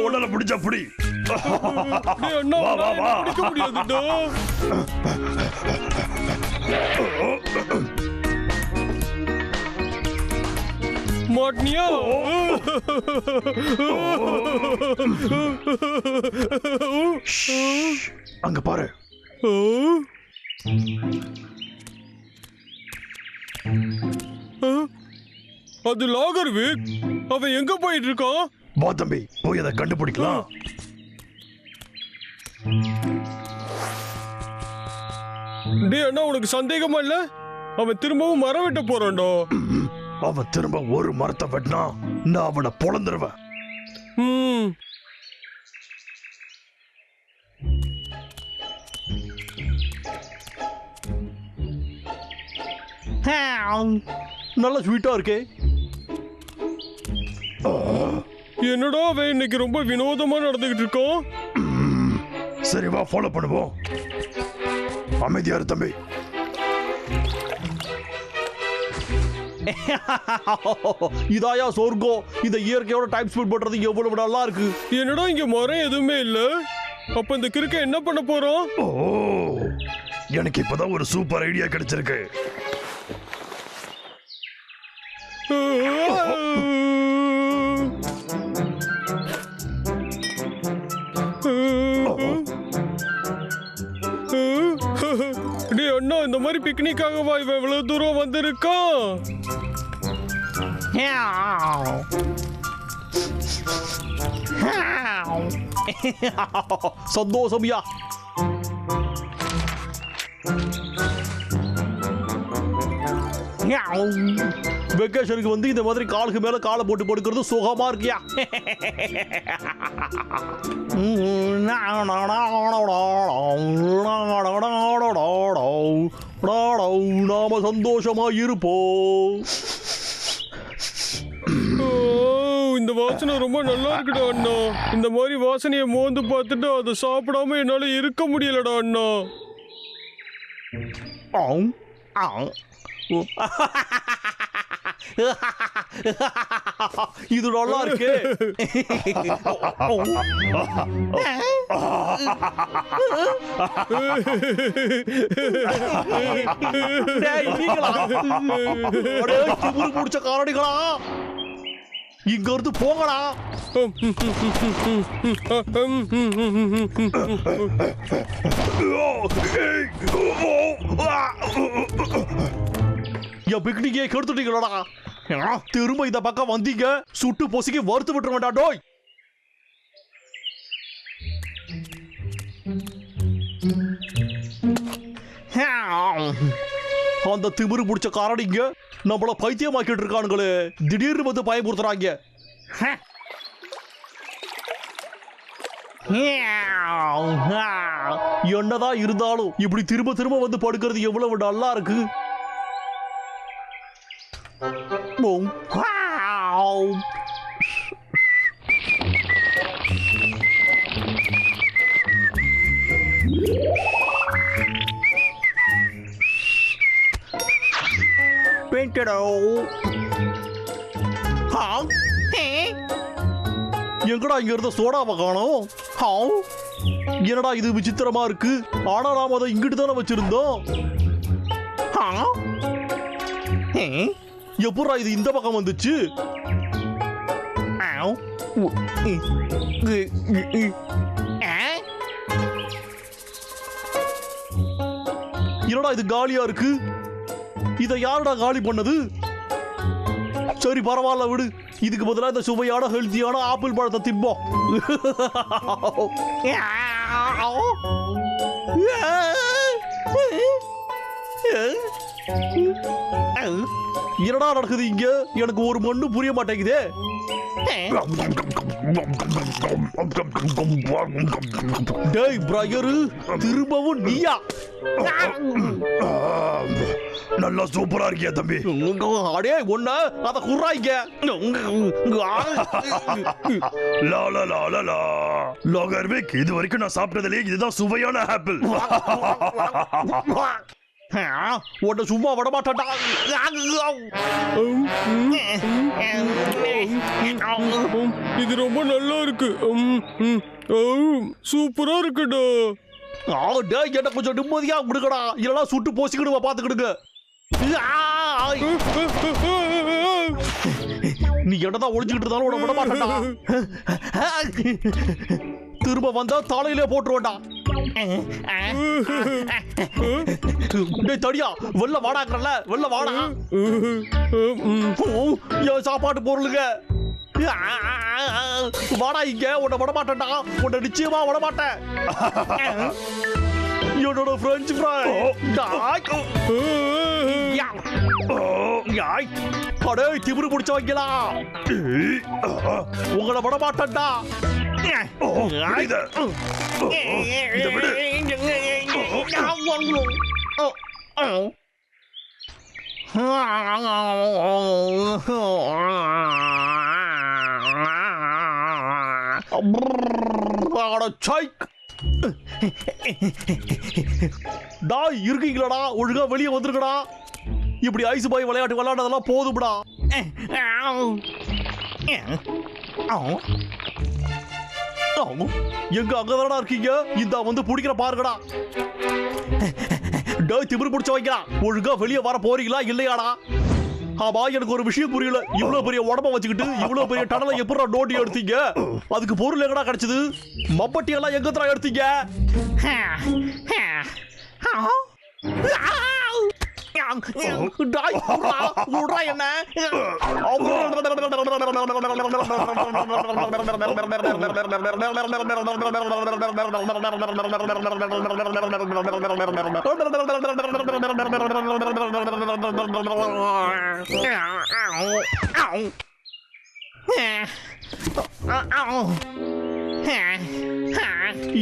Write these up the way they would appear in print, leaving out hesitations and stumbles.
உடல பிடிச்சா புடி. மாட்டினியா? அங்க பாரு. அது லாகர்விக். அவன் எங்க போயிட்டு இருக்கான்? வா தம்பி, போய் அதை கண்டுபிடிக்கலாம். டேய் அண்ணா, உனக்கு சந்தேகமா இல்ல? அவன் திரும்பவும் மரம் வெட்ட போறான்டா. அவன் திரும்ப ஒரு மரத்தை வெட்டினா நான் அவனை பொழந்துருவேன். நல்ல ஸ்வீட்டா இருக்கே. என்னடா அவன் இன்னைக்கு ரொம்ப வினோதமா நடந்துகிட்டு இருக்கான். சரி வா, ஃபாலோ பண்ணுவோம். அமைதியா இரு தம்பி. இதாயா சொர்க்கம். இந்த இயற்கையோட டைம் ஸ்பெண்ட் பண்றது எவ்வளவு நல்லா இருக்கு. என்னடா இங்க மரம் எதுவுமே இல்ல. அப்ப இந்த கிறுக்க என்ன பண்ண போறோம்? ஓ, எனக்கு இப்பதான் ஒரு சூப்பர் ஐடியா கிடைச்சிருக்கு. டேய் அண்ணா, இந்த மாதிரி பிக்னிக்காகவா இவன் இவ்வளவு தூரம் வந்திருக்கான்? சந்தோஷம்யா. வெக்கேஷனுக்கு வந்து இந்த மாதிரி காலுக்கு மேல காலை போட்டு படுக்கிறது சுகமா இருக்கியா? நாம சந்தோஷமா இருப்போம். இந்த வாசனை ரொம்ப நல்லா இருக்குடா அண்ணா. இந்த மாதிரி வாசனையை மோந்து பார்த்துட்டு அதை சாப்பிடாம என்னால இருக்க முடியலடா அண்ணா. இது நல்லா இருக்கு. முடிச்ச காரணிகளா, இங்க இருந்து போங்கடா. என் பிக்னிக்கே கெடுத்துட்டீங்களா? திரும்ப இந்த பக்கம் வந்தீங்க, சுட்டு பொசுக்கி வறுத்து விட்டுற வேண்டாம். டோய், அந்த திமிரு பிடிச்ச காரணிங்க நம்மள பைத்தியமாக்கிட்டு இருக்கானுங்களே. திடீர்னு வந்து பயமுறுத்துறாங்க. என்னதான் இருந்தாலும் இப்படி திரும்ப திரும்ப வந்து படுக்கிறது எவ்வளவு நல்லா இருக்கு. எங்கடா இங்க இருந்த சோடாவை காணோம்? என்னடா இது விசித்திரமா இருக்கு. ஆனா நாம அதை இங்கிட்டு தானே வச்சிருந்தோம். எப்படா இது இந்த பக்கம் வந்துச்சு? என்னடா இது காலியா இருக்கு. இதை யாருடா காலி பண்ணது? சரி பரவாயில்ல விடு. இதுக்கு பதிலா இந்த சுவையான ஹெல்த்தியான ஆப்பிள் பழத்தை திம்போம். என்னடா நடக்குது இங்க? எனக்கு ஒரு மண்ணு புரிய மாட்டேங்குதே. டேய் பிரையரு, திரும்பவும் நீயா? நல்லா சூப்பரா இருக்கியா தம்பி? அடே ஒண்ணு அத குறாய்ங்க. லா லா லா லா லா லாகர்விக், இது வரைக்கும் நான் சாப்பிட்டதுலயே இதுதான் சுவையான ஆப்பிள். உன்னை சும்மா விட மாட்டேன்டா. இது ரொம்ப நல்லா இருக்கு. சூப்பரா இருக்குடா. டேய், என்ன கொஞ்சம் நிம்மதியா விடுங்கடா, இல்லைன்னா சுட்டு போசிக்கிடுவா, பாத்துக்கிடுங்க. நீ என்னதான் ஒளிஞ்சுக்கிட்டு இருந்தாலும் உன்னை விட மாட்டேன்டா. திரும்ப வந்தா தலையிலே போட்டுருவேன்டா. டேய் தடியா, வெள்ள வாடாங்கறல, வெள்ள வாடா. என் சாப்பாட்டு பொருளுங்க வாடா இங்க. உன்னை விட மாட்டேன்டா, உன்னை நிச்சயமா விட மாட்டேன். என்னோட பிரெஞ்ச் ஃப்ரை. அடே திமிரு பிடிச்ச வைக்கலா, உங்களை விட மாட்டேன்டா. இதை விடு. டாய் இருக்கீங்களாடா, ஒழுங்கா வெளியே வந்துருக்கடா. இப்படி ஐஸ் பாய் விளையாட்டு விளையாடுறதெல்லாம் போதும்டா. எங்க அங்கதானடா இருக்கீங்க, இந்த வந்து பிடிக்கிற பாருங்கடா. டேய் திமிரு பிடிச்ச வைக்கிறா, ஒழுங்கா வெளியே வர போறீங்களா இல்லையாடா? ஆமா, எனக்கு ஒரு விஷயம் புரியல. இவ்வளவு பெரிய உடம்ப வச்சுக்கிட்டு இவ்வளவு பெரிய டனலை எப்படி நோண்டி எடுத்தீங்க? அதுக்கு பொருள் எங்கடா கிடைச்சது? மம்பட்டி எல்லாம் எங்கத்தான் எடுத்தீங்க? என்ன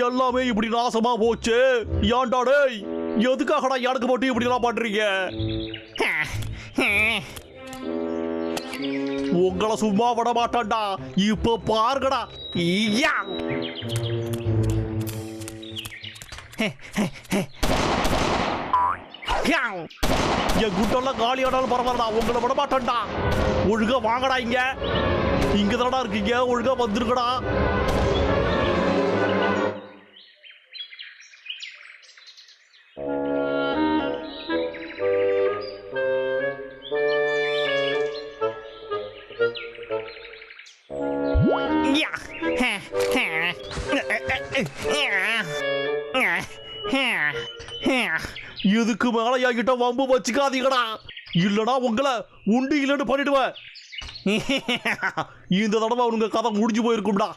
எல்லாமே இப்படி நாசமா போச்சு. ஏன்டா டேய், எதுக்காகடா எனக்கு மட்டும் இப்படி எல்லாம் பண்றீங்க? உங்களை சும்மா விட மாட்டான்டா. இப்ப பாருங்கடா. என் குட்டெல்லாம் காலி ஆனாலும் பரவாயில்லடா, உங்களை விட மாட்டான்டா. ஒழுங்கா வாங்கடா, இங்க இங்க தானடா இருக்கீங்க, ஒழுங்கா வந்துருக்கடா. இதுக்கு மேல என்கிட்ட வம்பு வச்சுக்காதீங்கடா, இல்லடா உங்களை உண்டு இல்லைன்னு பண்ணிடுவேன். இந்த தடவை உங்க கதை முடிஞ்சு போயிருக்கும்டா.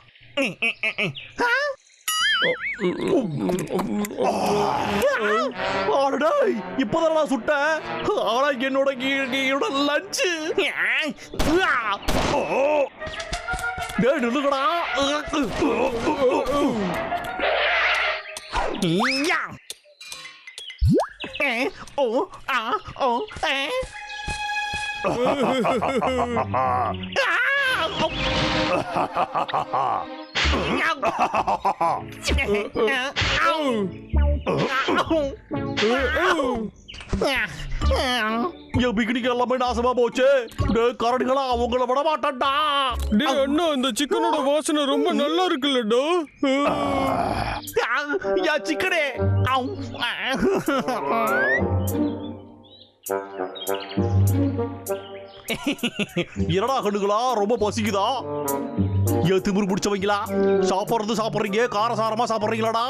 இப்பதான் சுட்ட, ஆனா என்னோட லஞ்சு நில்லுங்கடா. என் பிக்னிக் எல்லாமே நாசமா போச்சு. கரடிகளா, அவங்கள விட மாட்டான்டா. டேய் அண்ணா, இந்த சிக்கனோட வாசனை ரொம்ப நல்லா இருக்குல்லடா. யா சிக்கனே. என்னடா கண்ணுகளா, ரொம்ப பசிக்குதா? ஏன் திமிரு பிடிச்சவங்களா, சாப்பிட்றது சாப்பிட்றீங்க, காரசாரமா சாப்பிட்றீங்களாடா?